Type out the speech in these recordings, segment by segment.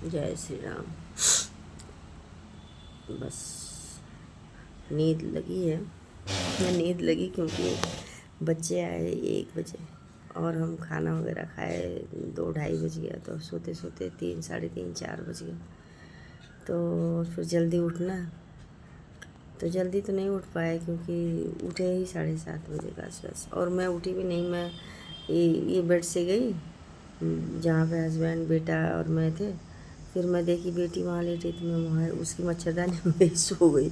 जय श्री राम। बस नींद लगी है। नींद लगी क्योंकि बच्चे आए 1 बजे और हम खाना वगैरह खाए 2 ढाई बज गया, तो सोते सोते 3 साढ़े 3 4 बज गए। तो फिर जल्दी उठना, तो जल्दी तो नहीं उठ पाए क्योंकि उठे ही 7:30 बजे के आसपास। और मैं उठी भी नहीं, मैं ये बेड से गई जहाँ पे हस्बैंड बेटा और मैं थे। फिर मैं देखी बेटी वहाँ लेटी, तो मैं वहाँ उसकी मच्छरदानी में ही सो गई।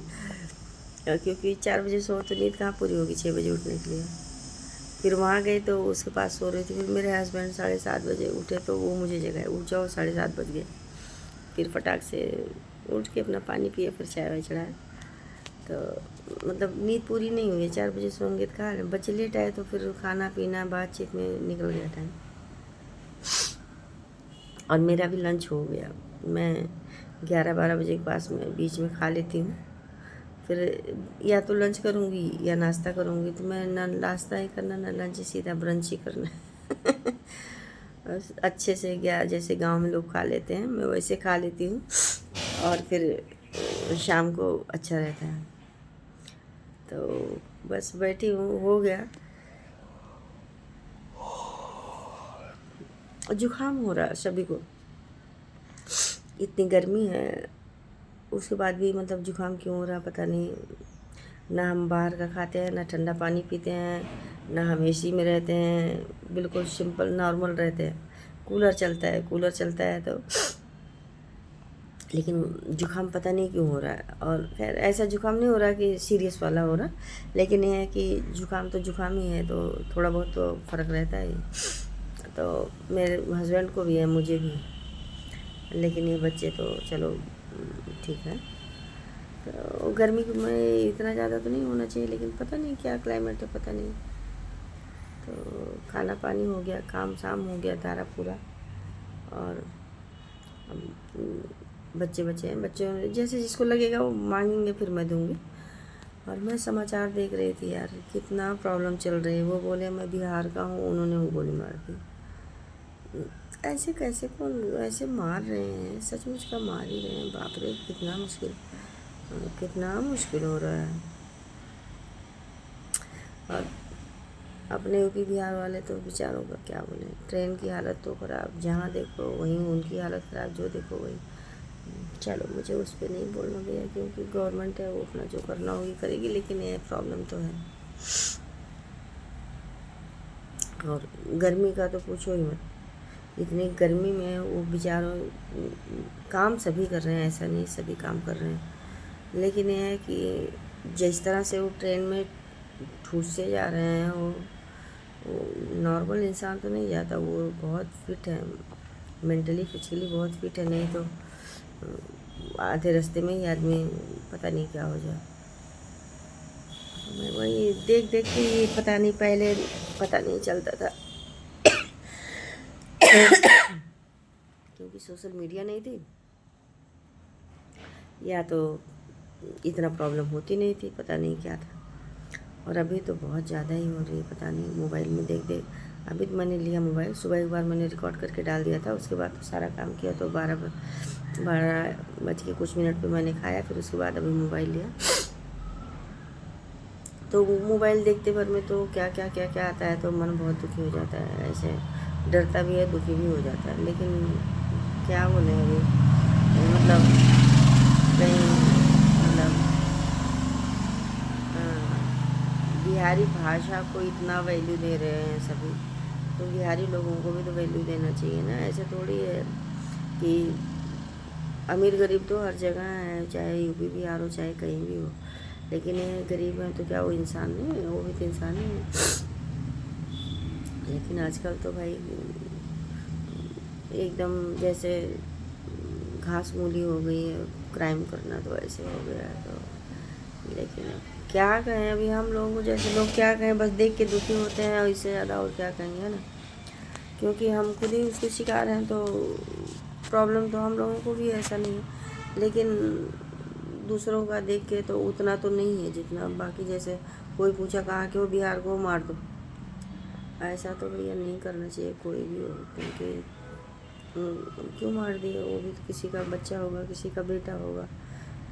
क्योंकि 4 बजे सो तो नींद कहाँ पूरी होगी 6 बजे उठने के लिए। फिर वहाँ गई तो उसके पास सो रही थी। फिर मेरे हस्बैंड 7:30 बजे उठे तो वो मुझे जगाए, उठ जाओ 7:30 बज गए। फिर फटाक से उठ के अपना पानी पिए, फिर चाय वाय चढ़ाए। तो मतलब नींद पूरी नहीं हुई है। 4 बजे सोएंगे तो कहाँ बच्चे लेट आए, तो फिर खाना पीना बातचीत में निकल गया टाइम। और मेरा भी लंच हो गया। मैं 11-12 बजे के पास में बीच में खा लेती हूँ। फिर या तो लंच करूँगी या नाश्ता करूँगी, तो मैं ना नाश्ता ही करना ना लंच, सीधा ब्रंच ही करना है। बस अच्छे से गया, जैसे गांव में लोग खा लेते हैं मैं वैसे खा लेती हूँ। और फिर शाम को अच्छा रहता है। तो बस बैठी हूँ, हो गया। जुकाम हो रहा सभी को, इतनी गर्मी है उसके बाद भी। मतलब जुकाम क्यों हो रहा पता नहीं। ना हम बाहर का खाते हैं, ना ठंडा पानी पीते हैं, ना हम एसी में रहते हैं, बिल्कुल सिंपल नॉर्मल रहते हैं। कूलर चलता है, कूलर चलता है तो, लेकिन जुकाम पता नहीं क्यों हो रहा है। और खैर ऐसा जुकाम नहीं हो रहा कि सीरियस वाला हो रहा, लेकिन यह है कि जुकाम तो जुकाम ही है, तो थोड़ा बहुत तो फ़र्क रहता है। तो मेरे हस्बैंड को भी है, मुझे भी, लेकिन ये बच्चे तो चलो ठीक है। तो गर्मी में इतना ज़्यादा तो नहीं होना चाहिए, लेकिन पता नहीं क्या क्लाइमेट है, पता नहीं। तो खाना पानी हो गया, काम शाम हो गया सारा पूरा। और बच्चे हैं, बच्चों जैसे जिसको लगेगा वो मांगेंगे, फिर मैं दूँगी। और मैं समाचार देख रही थी यार, कितना प्रॉब्लम चल रही है। वो बोले मैं बिहार का हूँ, उन्होंने वो गोली मार दी। ऐसे कैसे, कौन ऐसे मार रहे हैं, सचमुच का मार ही रहे हैं। बाप रे, कितना मुश्किल हो रहा है। और अपने यूपी बिहार वाले तो बेचारों का क्या बोले। ट्रेन की हालत तो ख़राब, जहाँ देखो वहीं उनकी हालत ख़राब, जो देखो वही। चलो मुझे उस पर नहीं बोलना भैया, क्योंकि गवर्नमेंट है, वो अपना जो करना होगी करेगी, लेकिन ये प्रॉब्लम तो है। और गर्मी का तो पूछो ही मत। इतनी गर्मी में वो बेचारों, काम सभी कर रहे हैं, ऐसा नहीं सभी काम कर रहे हैं, लेकिन ये है कि जिस तरह से वो ट्रेन में ठूसे जा रहे हैं, वो नॉर्मल इंसान तो नहीं जाता। वो बहुत फिट है, मेंटली फिजिकली बहुत फिट है, नहीं तो आधे रास्ते में ही आदमी पता नहीं क्या हो जाए। मैं वही देख देख के ही, पता नहीं पहले पता नहीं चलता था क्योंकि सोशल मीडिया नहीं थी, या तो इतना प्रॉब्लम होती नहीं थी, पता नहीं क्या था। और अभी तो बहुत ज़्यादा ही हो रही है, पता नहीं मोबाइल में देख देख। अभी तो मैंने लिया मोबाइल, सुबह एक बार मैंने रिकॉर्ड करके डाल दिया था, उसके बाद तो सारा काम किया, तो 12 बज के कुछ मिनट पे मैंने खाया। फिर उसके बाद अभी मोबाइल लिया, तो मोबाइल देखते भर में तो क्या क्या क्या क्या आता है, तो मन बहुत दुखी हो जाता है। ऐसे डरता भी है, दुखी भी हो जाता है, लेकिन क्या बोले अभी। मतलब कहीं, मतलब बिहारी भाषा को इतना वैल्यू दे रहे हैं सभी, तो बिहारी लोगों को भी तो वैल्यू देना चाहिए ना। ऐसे थोड़ी है कि अमीर गरीब तो हर जगह है, चाहे यूपी बिहार हो, चाहे कहीं भी हो, लेकिन ये गरीब है तो क्या वो इंसान नहीं है? वो भी तो इंसान ही है। लेकिन आजकल तो भाई एकदम जैसे घास मूली हो गई है, क्राइम करना तो ऐसे हो गया है। तो लेकिन अब क्या कहें, अभी हम लोगों को जैसे लोग क्या कहें, बस देख के दुखी होते हैं, और इससे ज़्यादा और क्या कहेंगे, है ना। क्योंकि हम खुद ही उसके शिकार हैं, तो प्रॉब्लम तो हम लोगों को भी ऐसा नहीं है, लेकिन दूसरों का देख के तो उतना तो नहीं है जितना बाकी। जैसे कोई पूछा कहाँ के हो, बिहार को, मार दो, ऐसा तो भैया नहीं करना चाहिए कोई भी हो, क्योंकि क्यों मार दिए? वो भी तो किसी का बच्चा होगा, किसी का बेटा होगा।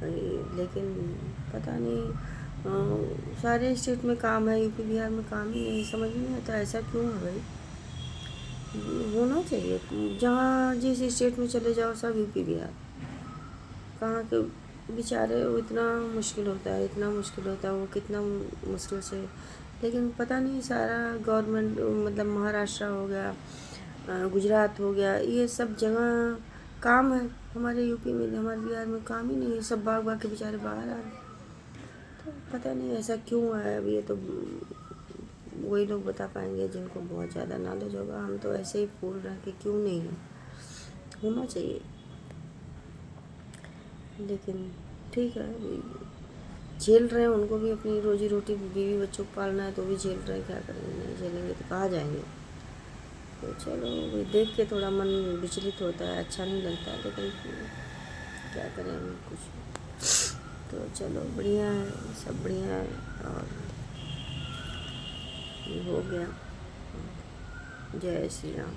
लेकिन पता नहीं, सारे स्टेट में काम है, यूपी बिहार में काम ही नहीं। समझ में नहीं आता ऐसा क्यों है भाई। होना चाहिए, जहाँ जिस स्टेट में चले जाओ सब यूपी बिहार। कहाँ के बेचारे, वो इतना मुश्किल होता है, इतना मुश्किल होता है, वो कितना मुश्किल से। लेकिन पता नहीं, सारा गवर्नमेंट मतलब महाराष्ट्र हो गया, गुजरात हो गया, ये सब जगह काम है। हमारे यूपी में, हमारे बिहार में काम ही नहीं है। सब भाग भाग के बेचारे बाहर आ रहे हैं। तो पता नहीं ऐसा क्यों है। अब ये तो वही लोग बता पाएंगे जिनको बहुत ज़्यादा नॉलेज होगा। हम तो ऐसे ही बोल रहे हैं कि क्यों नहीं है, होना चाहिए। लेकिन ठीक है, अभी झेल रहे हैं, उनको भी अपनी रोजी रोटी, बीवी बच्चों को पालना है, तो भी झेल रहे हैं। क्या करेंगे, नहीं झेलेंगे तो कहाँ जाएंगे। तो चलो, अभी देख के थोड़ा मन विचलित होता है, अच्छा नहीं लगता है, लेकिन क्या करें हम कुछ। तो चलो, बढ़िया है, सब बढ़िया है। और ये हो गया। जय श्री राम।